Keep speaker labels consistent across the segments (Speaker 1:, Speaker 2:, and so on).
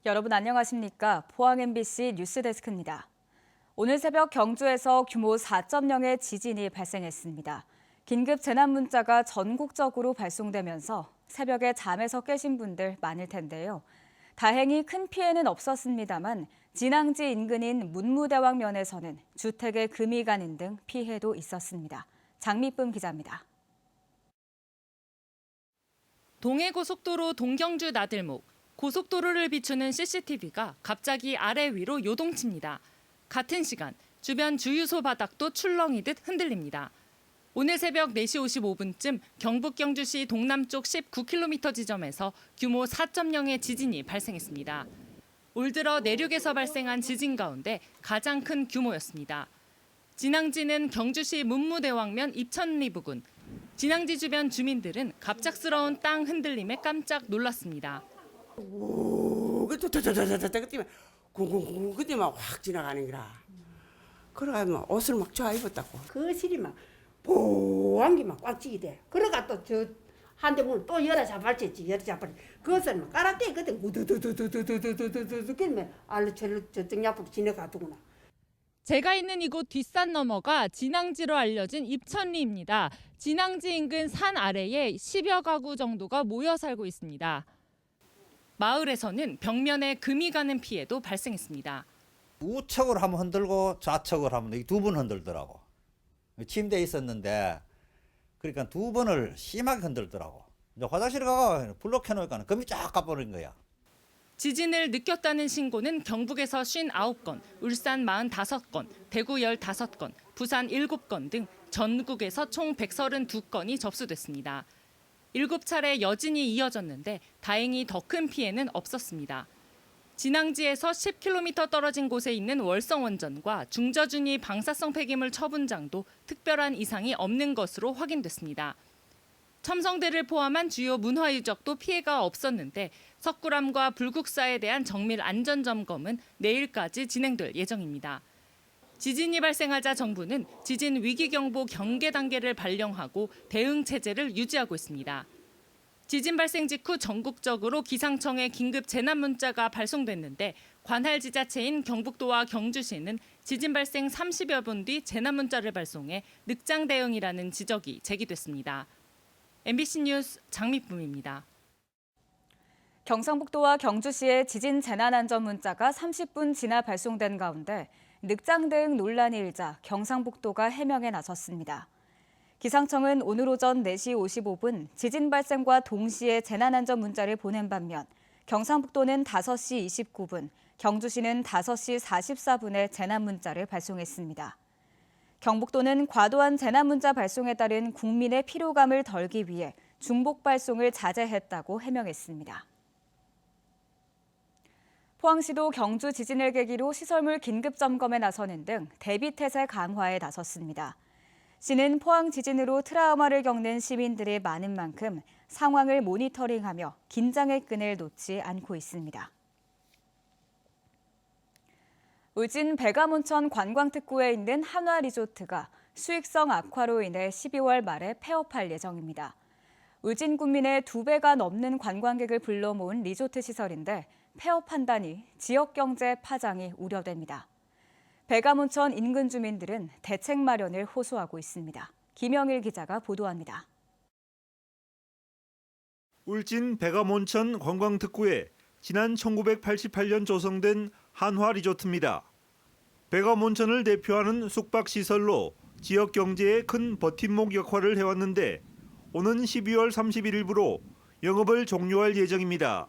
Speaker 1: 여러분 안녕하십니까? 포항 MBC 뉴스데스크입니다. 오늘 새벽 경주에서 규모 4.0의 지진이 발생했습니다. 긴급 재난 문자가 전국적으로 발송되면서 새벽에 잠에서 깨신 분들 많을 텐데요. 다행히 큰 피해는 없었습니다만 진앙지 인근인 문무대왕 면에서는 주택에 금이 가는 등 피해도 있었습니다. 장미쁨 기자입니다.
Speaker 2: 동해고속도로 동경주 나들목. 고속도로를 비추는 CCTV가 갑자기 아래 위로 요동칩니다. 같은 시간 주변 주유소 바닥도 출렁이듯 흔들립니다. 오늘 새벽 4시 55분쯤 경북 경주시 동남쪽 19km 지점에서 규모 4.0의 지진이 발생했습니다. 올 들어 내륙에서 발생한 지진 가운데 가장 큰 규모였습니다. 진앙지는 경주시 문무대왕면 입천리 부근. 진앙지 주변 주민들은 갑작스러운 땅 흔들림에 깜짝 놀랐습니다.
Speaker 3: 그때만 쿵쿵쿵 그때만 확 지나가는 거라. 그래가지고 옷을 막 좋아 입었다고. 거실이 막 보안기 막 꽉 찌게 돼. 그래가 또 저 한 대 문을 또 열어 잡았지. 열어 잡았지. 그것을 막 깔았대. 그때 우두두두두두두두두두두 그러면 알로 저쪽 옆으로 지나가더구나.
Speaker 2: 제가 있는 이곳 뒷산 너머가 진앙지로 알려진 입천리입니다. 진앙지 인근 산 아래에 10여 가구 정도가 모여 살고 있습니다. 마을에서는 벽면에 금이 가는 피해도 발생했습니다.
Speaker 4: 우측으로 한번 흔들고 좌측으로 한번 두 번 흔들더라고. 침대에 있었는데 그러니까 두 번을 심하게 흔들더라고. 이제 화장실에 가가 불로 켜놓으니까 금이 쫙 가버린 거야.
Speaker 2: 지진을 느꼈다는 신고는 경북에서 59건, 울산 45건, 대구 15건, 부산 7건 등 전국에서 총 132건이 접수됐습니다. 7차례 여진이 이어졌는데 다행히 더 큰 피해는 없었습니다. 진앙지에서 10km 떨어진 곳에 있는 월성원전과 중저준위 방사성 폐기물 처분장도 특별한 이상이 없는 것으로 확인됐습니다. 첨성대를 포함한 주요 문화유적도 피해가 없었는데 석굴암과 불국사에 대한 정밀 안전점검은 내일까지 진행될 예정입니다. 지진이 발생하자 정부는 지진 위기경보 경계 단계를 발령하고 대응 체제를 유지하고 있습니다. 지진 발생 직후 전국적으로 기상청에 긴급 재난 문자가 발송됐는데 관할 지자체인 경북도와 경주시는 지진 발생 30여 분 뒤 재난 문자를 발송해 늑장 대응이라는 지적이 제기됐습니다. MBC 뉴스 장미쁨입니다.
Speaker 1: 경상북도와 경주시의 지진 재난 안전 문자가 30분 지나 발송된 가운데 늑장 대응 논란이 일자 경상북도가 해명에 나섰습니다. 기상청은 오늘 오전 4시 55분 지진 발생과 동시에 재난안전 문자를 보낸 반면 경상북도는 5시 29분, 경주시는 5시 44분에 재난 문자를 발송했습니다. 경북도는 과도한 재난 문자 발송에 따른 국민의 피로감을 덜기 위해 중복 발송을 자제했다고 해명했습니다. 포항시도 경주 지진을 계기로 시설물 긴급 점검에 나서는 등 대비 태세 강화에 나섰습니다. 시는 포항 지진으로 트라우마를 겪는 시민들이 많은 만큼 상황을 모니터링하며 긴장의 끈을 놓지 않고 있습니다. 울진 백암온천 관광특구에 있는 한화리조트가 수익성 악화로 인해 12월 말에 폐업할 예정입니다. 울진 군민의 2배가 넘는 관광객을 불러 모은 리조트 시설인데 폐업한다니 지역 경제 파장이 우려됩니다. 백암온천 인근 주민들은 대책 마련을 호소하고 있습니다. 김영일 기자가 보도합니다.
Speaker 5: 울진 백암온천 관광특구에 지난 1988년 조성된 한화리조트입니다. 백암온천을 대표하는 숙박시설로 지역 경제에 큰 버팀목 역할을 해왔는데 오는 12월 31일부로 영업을 종료할 예정입니다.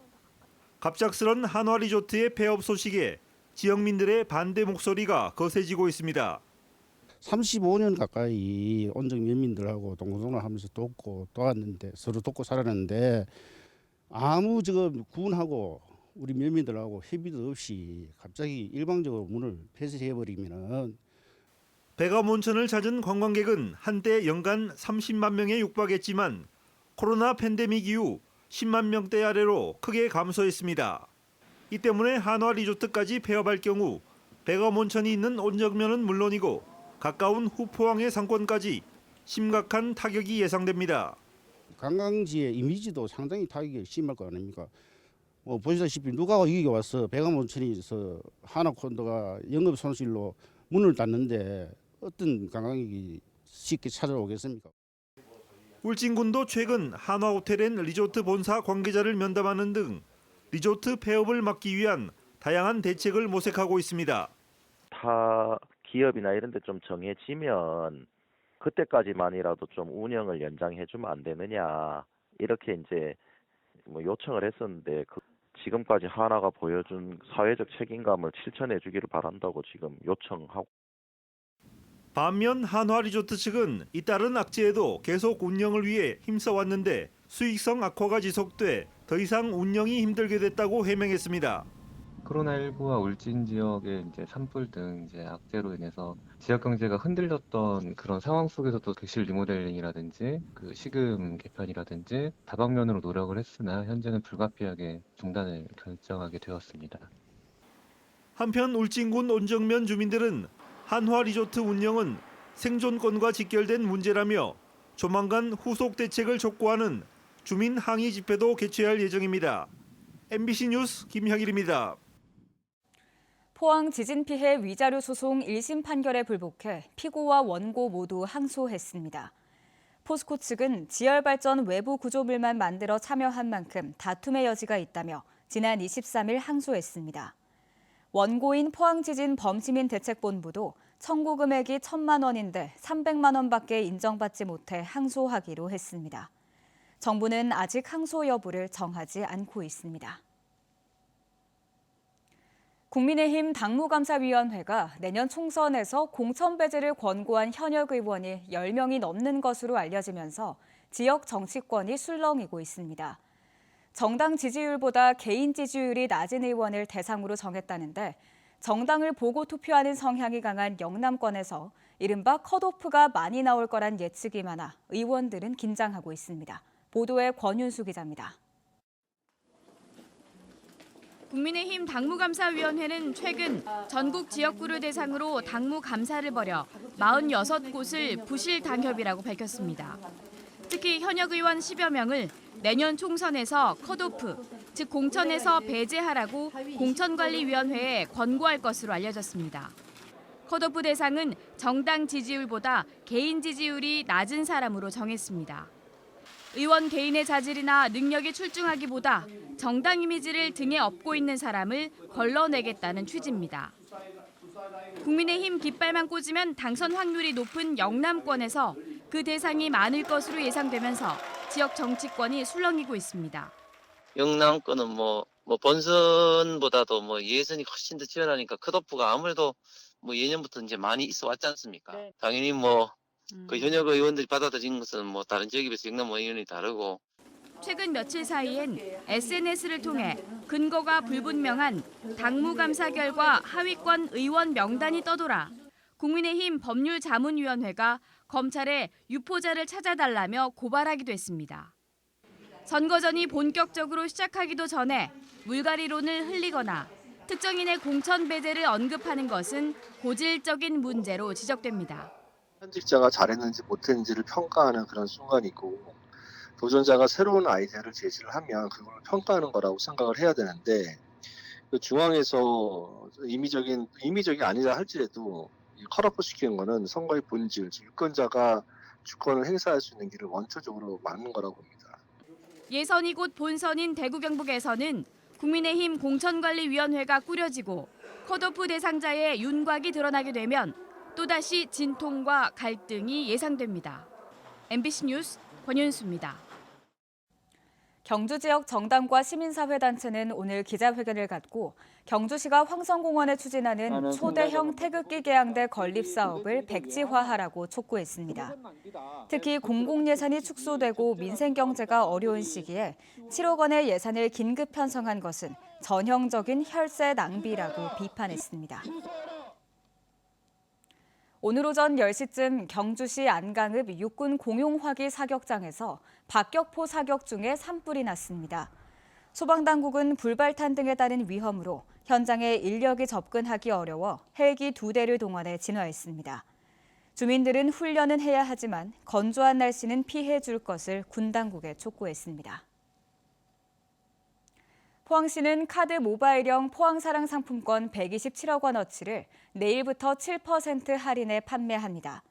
Speaker 5: 갑작스런 한화리조트의 폐업 소식에 지역민들의 반대 목소리가 거세지고 있습니다.
Speaker 6: 35년 가까이 온정 면민들하고 동고동을 하면서 돕고 도왔는데 서로 돕고 살았는데 아무 군하고 우리 면민들하고 협의도 없이 갑자기 일방적으로 문을 폐쇄해버리면은
Speaker 5: 백암온천을 찾은 관광객은 한때 연간 30만 명에 육박했지만 코로나 팬데믹 이후 10만 명대 아래로 크게 감소했습니다. 이 때문에 한화리조트까지 폐업할 경우 백암온천이 있는 온정면은 물론이고 가까운 후포항의 상권까지 심각한 타격이 예상됩니다.
Speaker 6: 관광지의 이미지도 상당히 타격이 심할 거 아닙니까? 보시다시피 누가 이게 와서 백암온천에서 하나콘도가 영업 손실로 문을 닫는데 어떤 관광객이 쉽게 찾아오겠습니까?
Speaker 5: 울진군도 최근 한화호텔 앤 리조트 본사 관계자를 면담하는 등 리조트 폐업을 막기 위한 다양한 대책을 모색하고 있습니다.
Speaker 7: 타 기업이나 이런 데 좀 정해지면 그때까지만이라도 좀 운영을 연장해주면 안 되느냐 이렇게 이제 뭐 요청을 했었는데 지금까지 하나가 보여준 사회적 책임감을 실천해주기를 바란다고 지금 요청하고.
Speaker 5: 반면 한화리조트 측은 잇따른 악재에도 계속 운영을 위해 힘써왔는데 수익성 악화가 지속돼 더 이상 운영이 힘들게 됐다고 해명했습니다.
Speaker 8: 코로나19와 울진 지역의 이제 산불 등 이제 악재로 인해서 지역 경제가 흔들렸던 그런 상황 속에서도 객실 리모델링이라든지 그 시금 개편이라든지 다방면으로 노력을 했으나 현재는 불가피하게 중단을 결정하게 되었습니다.
Speaker 5: 한편 울진군 온정면 주민들은 한화리조트 운영은 생존권과 직결된 문제라며 조만간 후속 대책을 촉구하는 주민 항의 집회도 개최할 예정입니다. MBC 뉴스 김형일입니다.
Speaker 1: 포항 지진 피해 위자료 소송 1심 판결에 불복해 피고와 원고 모두 항소했습니다. 포스코 측은 지열발전 외부 구조물만 만들어 참여한 만큼 다툼의 여지가 있다며 지난 23일 항소했습니다. 원고인 포항지진 범시민대책본부도 청구 금액이 1,000만 원인데 300만 원밖에 인정받지 못해 항소하기로 했습니다. 정부는 아직 항소 여부를 정하지 않고 있습니다. 국민의힘 당무감사위원회가 내년 총선에서 공천 배제를 권고한 현역 의원이 10명이 넘는 것으로 알려지면서 지역 정치권이 술렁이고 있습니다. 정당 지지율보다 개인 지지율이 낮은 의원을 대상으로 정했다는데 정당을 보고 투표하는 성향이 강한 영남권에서 이른바 컷오프가 많이 나올 거란 예측이 많아 의원들은 긴장하고 있습니다. 보도에 권윤수 기자입니다.
Speaker 9: 국민의힘 당무감사위원회는 최근 전국 지역구를 대상으로 당무감사를 벌여 46곳을 부실 당협이라고 밝혔습니다. 특히 현역 의원 10여 명을 내년 총선에서 컷오프, 즉 공천에서 배제하라고 공천관리위원회에 권고할 것으로 알려졌습니다. 컷오프 대상은 정당 지지율보다 개인 지지율이 낮은 사람으로 정했습니다. 의원 개인의 자질이나 능력이 출중하기보다 정당 이미지를 등에 업고 있는 사람을 걸러내겠다는 취지입니다. 국민의힘 깃발만 꽂으면 당선 확률이 높은 영남권에서 그 대상이 많을 것으로 예상되면서 지역 정치권이 술렁이고 있습니다.
Speaker 10: 영남권은 본선보다도 예선이 훨씬 더 치열하니까 컷오프가 아무래도 예년부터 이제 많이 있어 왔지 않습니까?
Speaker 9: 네.
Speaker 10: 당연히 그 현역 의원들이 받아들인 것은 다른 지역에 비해서 영남 의원이 다르고.
Speaker 9: 최근 며칠 사이엔 SNS를 통해 근거가 불분명한 당무감사 결과 하위권 의원 명단이 떠돌아 국민의힘 법률자문위원회가 검찰에 유포자를 찾아달라며 고발하기도 했습니다. 선거전이 본격적으로 시작하기도 전에 물갈이론을 흘리거나 특정인의 공천 배제를 언급하는 것은 고질적인 문제로 지적됩니다.
Speaker 11: 현직자가 잘했는지 못했는지를 평가하는 그런 순간이고 도전자가 새로운 아이디어를 제시를 하면 그걸 평가하는 거라고 생각을 해야 되는데 그 중앙에서 임의적이 아니라 할지라도 컷오프 시키는 거는 선거의 본질, 즉 유권자가 주권을 행사할 수 있는 길을 원초적으로 막는 거라고 봅니다.
Speaker 9: 예선이 곧 본선인 대구 경북에서는 국민의힘 공천관리위원회가 꾸려지고 컷오프 대상자의 윤곽이 드러나게 되면 또다시 진통과 갈등이 예상됩니다. MBC 뉴스 권윤수입니다.
Speaker 1: 경주 지역 정당과 시민사회단체는 오늘 기자회견을 갖고 경주시가 황성공원에 추진하는 초대형 태극기 개양대 건립 사업을 백지화하라고 촉구했습니다. 특히 공공예산이 축소되고 민생경제가 어려운 시기에 7억 원의 예산을 긴급 편성한 것은 전형적인 혈세 낭비라고 비판했습니다. 오늘 오전 10시쯤 경주시 안강읍 육군 공용화기 사격장에서 박격포 사격 중에 산불이 났습니다. 소방당국은 불발탄 등에 따른 위험으로 현장에 인력이 접근하기 어려워 헬기 2대를 동원해 진화했습니다. 주민들은 훈련은 해야 하지만 건조한 날씨는 피해 줄 것을 군 당국에 촉구했습니다. 포항시는 카드 모바일형 포항사랑 상품권 127억 원어치를 내일부터 7% 할인해 판매합니다.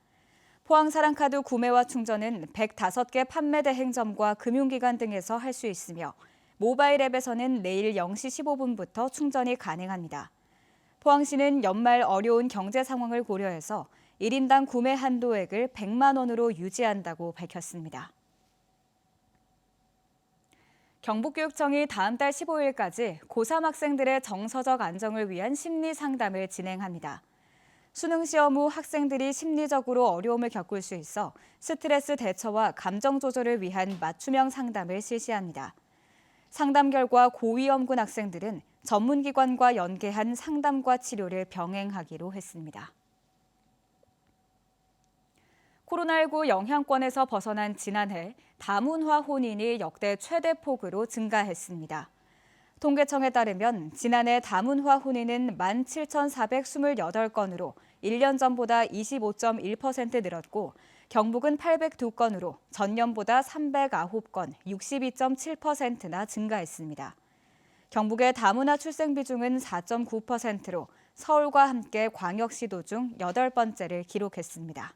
Speaker 1: 포항사랑카드 구매와 충전은 105개 판매 대행점과 금융기관 등에서 할 수 있으며 모바일 앱에서는 내일 0시 15분부터 충전이 가능합니다. 포항시는 연말 어려운 경제 상황을 고려해서 1인당 구매 한도액을 100만 원으로 유지한다고 밝혔습니다. 경북교육청이 다음 달 15일까지 고3 학생들의 정서적 안정을 위한 심리 상담을 진행합니다. 수능 시험 후 학생들이 심리적으로 어려움을 겪을 수 있어 스트레스 대처와 감정 조절을 위한 맞춤형 상담을 실시합니다. 상담 결과 고위험군 학생들은 전문기관과 연계한 상담과 치료를 병행하기로 했습니다. 코로나19 영향권에서 벗어난 지난해 다문화 혼인이 역대 최대 폭으로 증가했습니다. 통계청에 따르면 지난해 다문화 혼인은 17,428건으로 1년 전보다 25.1% 늘었고 경북은 802건으로 전년보다 309건, 62.7%나 증가했습니다. 경북의 다문화 출생 비중은 4.9%로 서울과 함께 광역시도 중 8번째를 기록했습니다.